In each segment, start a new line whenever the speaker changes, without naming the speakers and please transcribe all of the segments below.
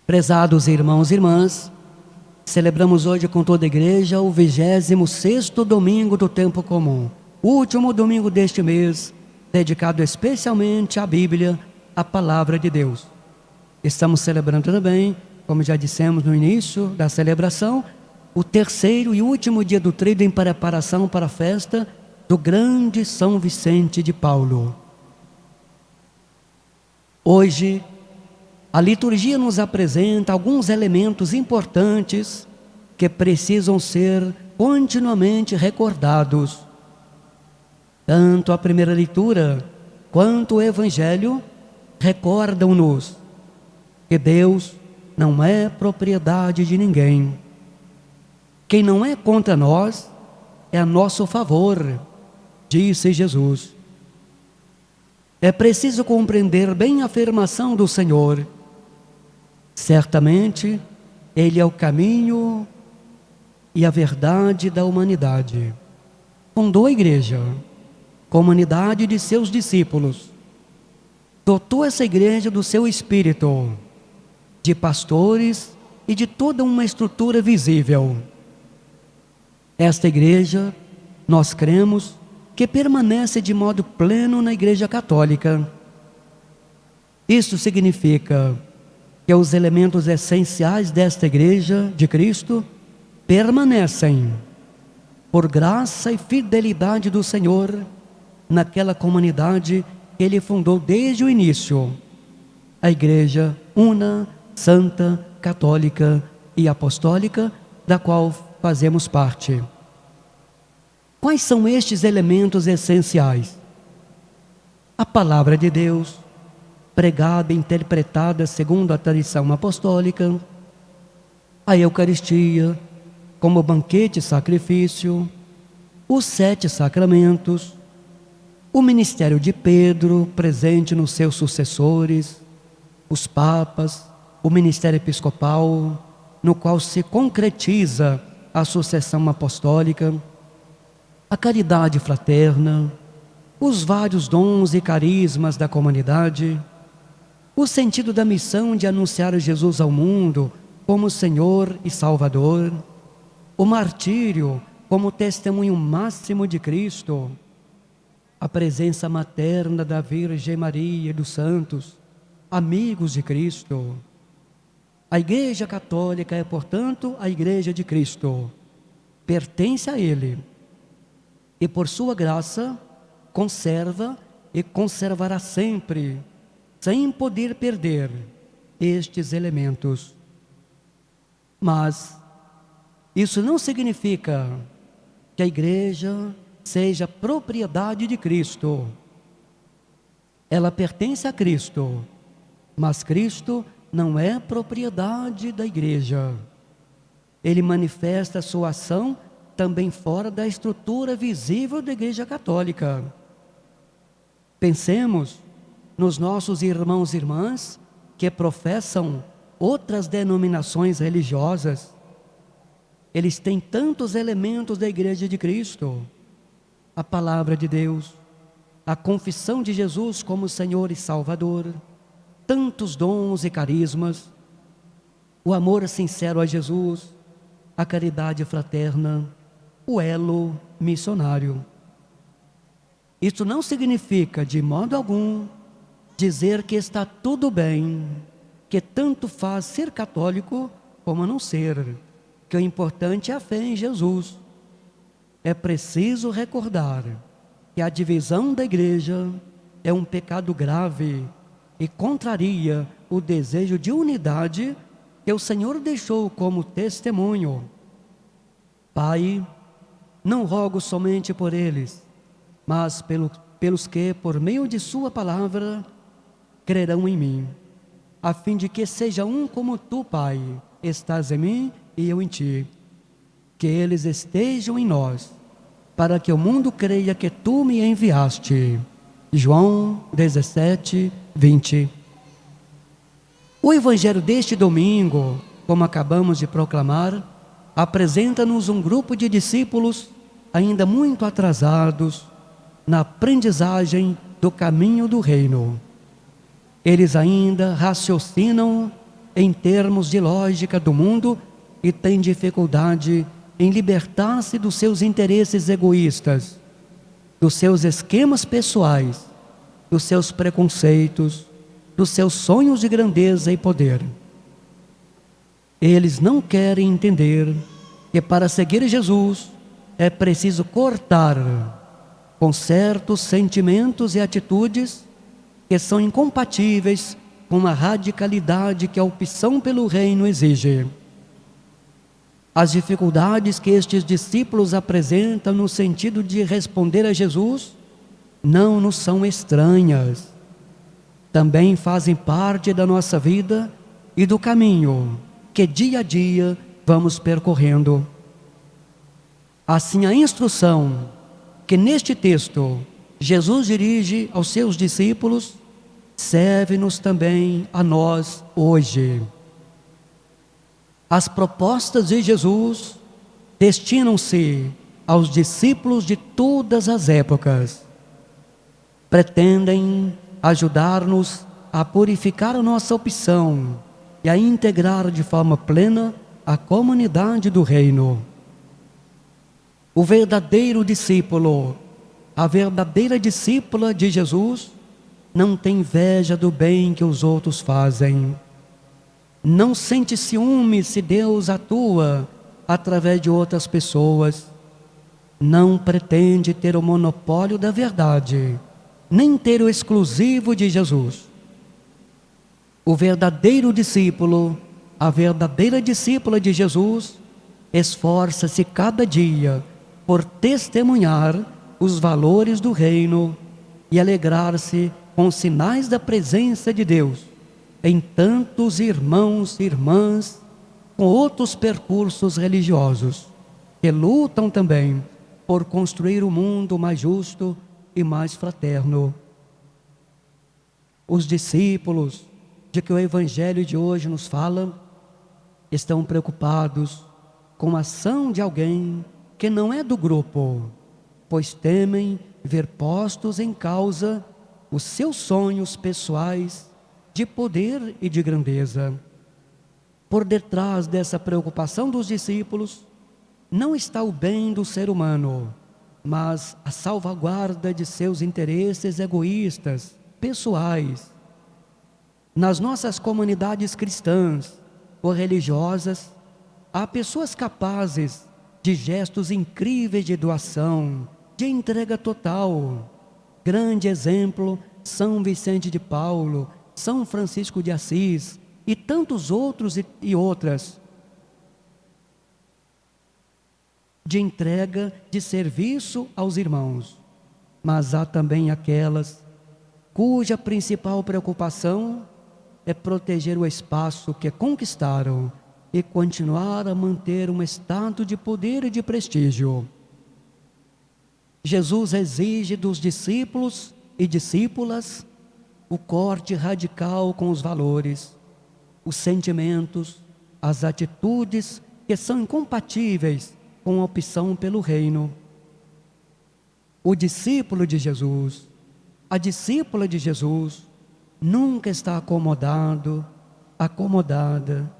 Prezados irmãos e irmãs, celebramos hoje com toda a igreja o 26º domingo do tempo comum, o último domingo deste mês, dedicado especialmente à Bíblia, à Palavra de Deus. Estamos celebrando também, como já dissemos no início da celebração, o terceiro e último dia do tríduo em preparação para a festa do grande São Vicente de Paulo. Hoje, a liturgia nos apresenta alguns elementos importantes que precisam ser continuamente recordados. Tanto a primeira leitura quanto o Evangelho recordam-nos que Deus não é propriedade de ninguém. Quem não é contra nós é a nosso favor, disse Jesus. É preciso compreender bem a afirmação do Senhor. Certamente, Ele é o caminho e a verdade da humanidade. Fundou a igreja, comunidade de seus discípulos. Dotou essa igreja do seu espírito, de pastores e de toda uma estrutura visível. Esta igreja, nós cremos, que permanece de modo pleno na Igreja Católica. Isso significa que os elementos essenciais desta Igreja de Cristo permanecem, por graça e fidelidade do Senhor, naquela comunidade que Ele fundou desde o início, a Igreja una, santa, católica e apostólica, da qual fazemos parte. Quais são estes elementos essenciais? A Palavra de Deus, pregada e interpretada segundo a tradição apostólica, a Eucaristia, como banquete e sacrifício, os 7 sacramentos, o ministério de Pedro, presente nos seus sucessores, os papas, o ministério episcopal, no qual se concretiza a sucessão apostólica, a caridade fraterna, os vários dons e carismas da comunidade, o sentido da missão de anunciar Jesus ao mundo como Senhor e Salvador, o martírio como testemunho máximo de Cristo, a presença materna da Virgem Maria e dos santos, amigos de Cristo. A Igreja Católica é, portanto, a Igreja de Cristo, pertence a Ele, e por sua graça conserva e conservará sempre, sem poder perder estes elementos. Mas isso não significa que a igreja seja propriedade de Cristo. Ela pertence a Cristo, mas Cristo não é propriedade da igreja. Ele manifesta a sua ação também fora da estrutura visível da Igreja Católica. Pensemos nos nossos irmãos e irmãs que professam outras denominações religiosas. Eles têm tantos elementos da Igreja de Cristo: a Palavra de Deus, a confissão de Jesus como Senhor e Salvador, tantos dons e carismas, o amor sincero a Jesus, a caridade fraterna, o elo missionário. Isso não significa, de modo algum, dizer que está tudo bem, que tanto faz ser católico como não ser, que o importante é a fé em Jesus. É preciso recordar que a divisão da igreja é um pecado grave e contraria o desejo de unidade que o Senhor deixou como testemunho. Pai, não rogo somente por eles, mas pelos que, por meio de sua palavra, crerão em mim, a fim de que seja um como tu, Pai, estás em mim e eu em ti. Que eles estejam em nós, para que o mundo creia que tu me enviaste. João 17, 20. O Evangelho deste domingo, como acabamos de proclamar, apresenta-nos um grupo de discípulos ainda muito atrasados na aprendizagem do caminho do reino. Eles ainda raciocinam em termos de lógica do mundo e tem dificuldade em libertar-se dos seus interesses egoístas, dos seus esquemas pessoais, dos seus preconceitos, dos seus sonhos de grandeza e poder. Eles não querem entender que para seguir Jesus é preciso cortar com certos sentimentos e atitudes que são incompatíveis com a radicalidade que a opção pelo reino exige. As dificuldades que estes discípulos apresentam no sentido de responder a Jesus não nos são estranhas. Também fazem parte da nossa vida e do caminho que dia a dia vamos percorrendo. Assim, a instrução que neste texto Jesus dirige aos seus discípulos serve-nos também a nós hoje. As propostas de Jesus destinam-se aos discípulos de todas as épocas. Pretendem ajudar-nos a purificar a nossa opção e a integrar de forma plena a comunidade do reino. O verdadeiro discípulo, a verdadeira discípula de Jesus, não tem inveja do bem que os outros fazem. Não sente ciúme se Deus atua através de outras pessoas. Não pretende ter o monopólio da verdade, nem ter o exclusivo de Jesus. O verdadeiro discípulo, a verdadeira discípula de Jesus, esforça-se cada dia por testemunhar os valores do reino e alegrar-se com os sinais da presença de Deus em tantos irmãos e irmãs com outros percursos religiosos que lutam também por construir um mundo mais justo e mais fraterno. Os discípulos de que o Evangelho de hoje nos fala estão preocupados com a ação de alguém que não é do grupo, pois temem ver postos em causa os seus sonhos pessoais de poder e de grandeza. Por detrás dessa preocupação dos discípulos não está o bem do ser humano, mas a salvaguarda de seus interesses egoístas, pessoais. Nas nossas comunidades cristãs ou religiosas, há pessoas capazes de gestos incríveis de doação, de entrega total. Grande exemplo, São Vicente de Paulo, São Francisco de Assis e tantos outros e outras, de entrega, de serviço aos irmãos. Mas há também aquelas cuja principal preocupação é proteger o espaço que conquistaram e continuar a manter um estado de poder e de prestígio. Jesus exige dos discípulos e discípulas o corte radical com os valores, os sentimentos, as atitudes que são incompatíveis com a opção pelo reino. O discípulo de Jesus, a discípula de Jesus, nunca está acomodado, acomodada,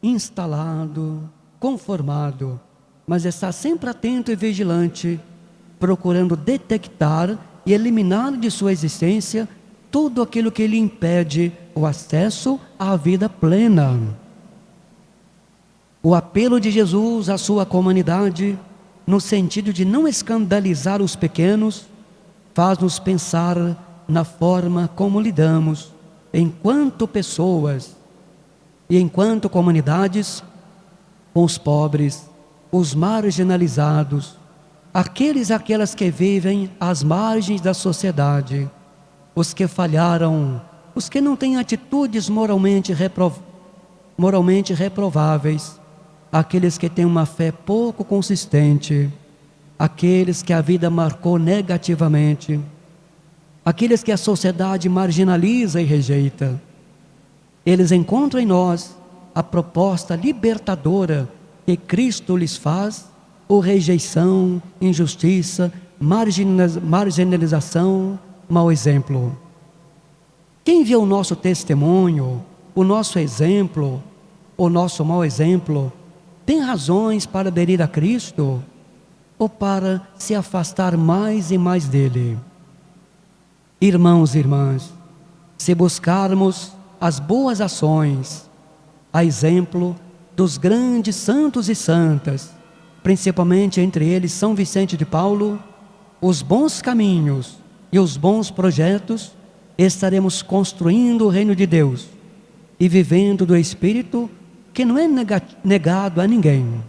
instalado, conformado, mas está sempre atento e vigilante, procurando detectar e eliminar de sua existência tudo aquilo que lhe impede o acesso à vida plena. O apelo de Jesus à sua comunidade, no sentido de não escandalizar os pequenos, faz-nos pensar na forma como lidamos, enquanto pessoas e enquanto comunidades, com os pobres, os marginalizados, aqueles e aquelas que vivem às margens da sociedade, os que falharam, os que não têm atitudes moralmente reprováveis, aqueles que têm uma fé pouco consistente, aqueles que a vida marcou negativamente, aqueles que a sociedade marginaliza e rejeita. Eles encontram em nós a proposta libertadora que Cristo lhes faz, ou rejeição, injustiça, marginalização, mau exemplo. Quem vê o nosso testemunho, o nosso exemplo, o nosso mau exemplo, tem razões para aderir a Cristo ou para se afastar mais e mais dele? Irmãos e irmãs, se buscarmos as boas ações, a exemplo dos grandes santos e santas, principalmente entre eles São Vicente de Paulo, os bons caminhos e os bons projetos, estaremos construindo o reino de Deus e vivendo do Espírito que não é negado a ninguém.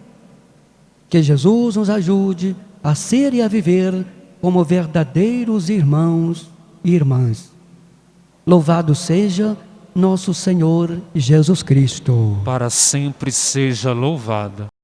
Que Jesus nos ajude a ser e a viver como verdadeiros irmãos e irmãs. Louvado seja nosso Senhor Jesus Cristo.
Para sempre seja louvado.